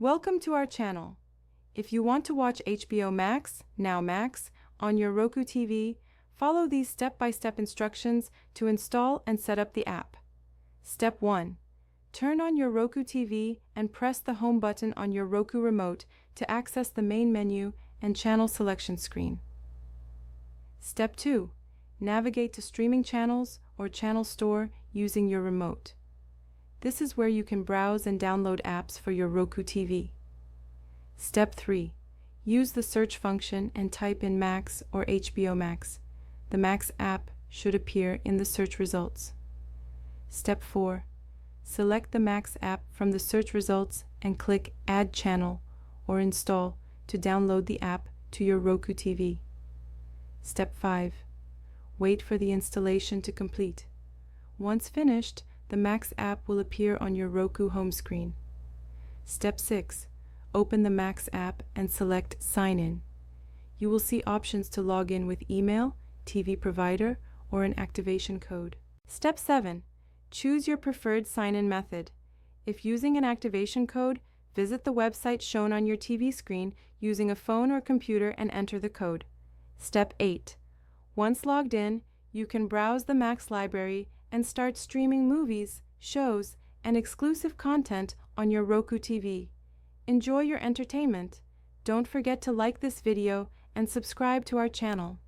Welcome to our channel. If you want to watch HBO Max, now Max, on your Roku TV, follow these step-by-step instructions to install and set up the app. Step 1. Turn on your Roku TV and press the home button on your Roku remote to access the main menu and channel selection screen. Step 2. Navigate to streaming channels or channel store using your remote. This is where you can browse and download apps for your Roku TV. Step 3. Use the search function and type in Max or HBO Max. The Max app should appear in the search results. Step 4. Select the Max app from the search results and click Add Channel or Install to download the app to your Roku TV. Step 5. Wait for the installation to complete. Once finished, the Max app will appear on your Roku home screen. Step 6. Open the Max app and select Sign In. You will see options to log in with email, TV provider, or an activation code. Step 7. Choose your preferred sign-in method. If using an activation code, visit the website shown on your TV screen using a phone or computer and enter the code. Step 8. Once logged in, you can browse the Max library and start streaming movies, shows, and exclusive content on your Roku TV. Enjoy your entertainment. Don't forget to like this video and subscribe to our channel.